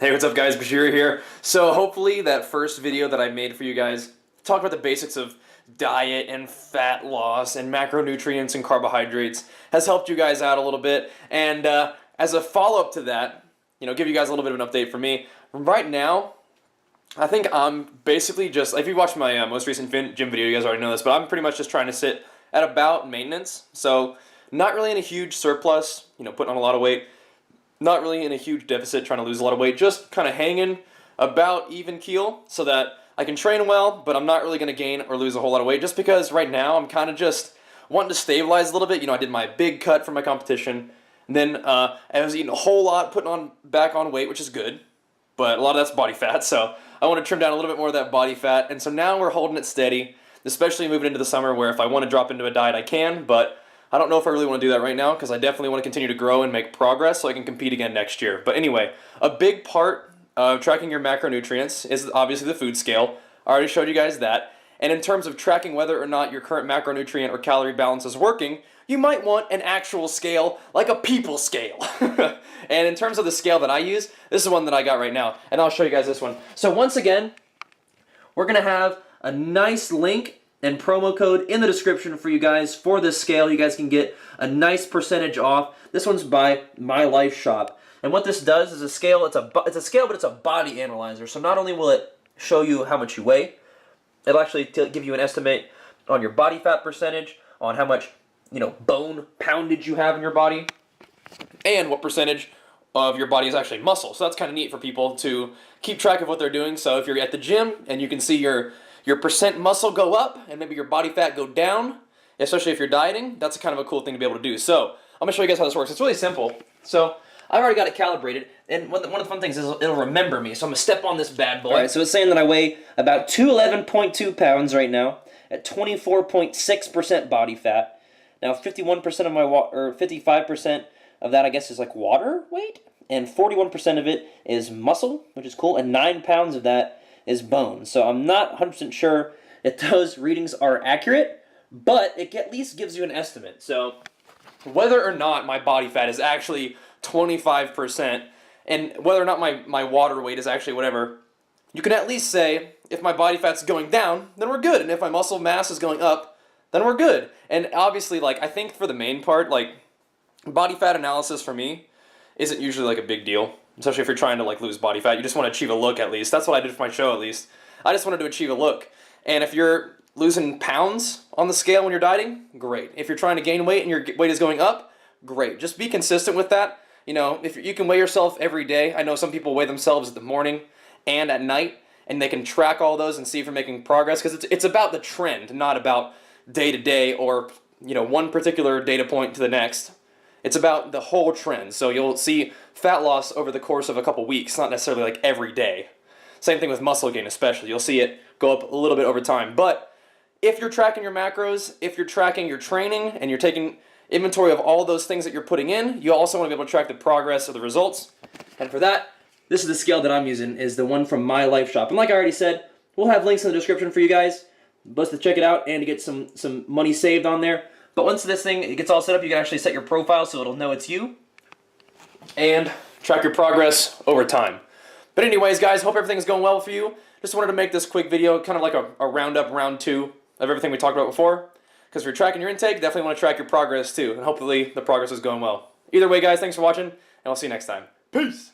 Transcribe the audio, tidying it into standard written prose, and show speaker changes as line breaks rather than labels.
Hey, what's up guys, Bajheera here. So hopefully that first video that I made for you guys talked about the basics of diet and fat loss and macronutrients and carbohydrates has helped you guys out a little bit. And as a follow-up to that, give you guys a little bit of an update from me. Right now, I think I'm basically just, if you watched my most recent gym video, you guys already know this, but I'm pretty much just trying to sit at about maintenance. So not really in a huge surplus, putting on a lot of weight. Not really in a huge deficit, trying to lose a lot of weight, just kind of hanging about even keel so that I can train well, but I'm not really going to gain or lose a whole lot of weight just because right now I'm kind of just wanting to stabilize a little bit. I did my big cut for my competition, and then I was eating a whole lot, putting back on weight, which is good, but a lot of that's body fat, so I want to trim down a little bit more of that body fat, and so now we're holding it steady, especially moving into the summer where if I want to drop into a diet, I can, but I don't know if I really want to do that right now because I definitely want to continue to grow and make progress so I can compete again next year. But anyway, a big part of tracking your macronutrients is obviously the food scale. I already showed you guys that. And in terms of tracking whether or not your current macronutrient or calorie balance is working, you might want an actual scale, like a people scale. And in terms of the scale that I use, this is one that I got right now. And I'll show you guys this one. So once again, we're going to have a nice link and promo code in the description for you guys for this scale. You guys can get a nice percentage off. This one's by MyLifeMyShop. And what this does is a scale, it's a scale, but it's a body analyzer. So not only will it show you how much you weigh, it'll actually give you an estimate on your body fat percentage, on how much, bone poundage you have in your body, and what percentage of your body is actually muscle. So that's kind of neat for people to keep track of what they're doing. So if you're at the gym and you can see your percent muscle go up and maybe your body fat go down, especially if you're dieting, that's kind of a cool thing to be able to do. So I'm going to show you guys how this works. It's really simple. So I've already got it calibrated, and one of the fun things is it'll remember me. So I'm going to step on this bad boy. All right, so it's saying that I weigh about 211.2 pounds right now at 24.6% body fat. Now 51% of my or 55% of that I guess is like water weight, and 41% of it is muscle, which is cool, and 9 pounds of that is bone. So I'm not 100% sure if those readings are accurate, but it at least gives you an estimate. So whether or not my body fat is actually 25% and whether or not my water weight is actually whatever, you can at least say if my body fat's going down, then we're good. And if my muscle mass is going up, then we're good. And obviously, I think for the main part, body fat analysis for me isn't usually a big deal. Especially if you're trying to lose body fat. You just want to achieve a look at least. That's what I did for my show at least. I just wanted to achieve a look. And if you're losing pounds on the scale when you're dieting, great. If you're trying to gain weight and your weight is going up, great. Just be consistent with that. If you can weigh yourself every day. I know some people weigh themselves in the morning and at night, and they can track all those and see if you're making progress, because it's about the trend, not about day to day or one particular data point to the next. It's about the whole trend. So you'll see fat loss over the course of a couple weeks, not necessarily every day. Same thing with muscle gain especially. You'll see it go up a little bit over time. But if you're tracking your macros, if you're tracking your training, and you're taking inventory of all those things that you're putting in, you also want to be able to track the progress of the results. And for that, this is the scale that I'm using, is the one from MyLifeMyShop. And like I already said, we'll have links in the description for you guys. Blessed to check it out and to get some money saved on there. But once this thing gets all set up, you can actually set your profile so it'll know it's you and track your progress over time. But anyways, guys, hope everything's going well for you. Just wanted to make this quick video, kind of like a roundup, round two of everything we talked about before. Because if you're tracking your intake, definitely want to track your progress too. And hopefully the progress is going well. Either way, guys, thanks for watching, and I'll see you next time. Peace!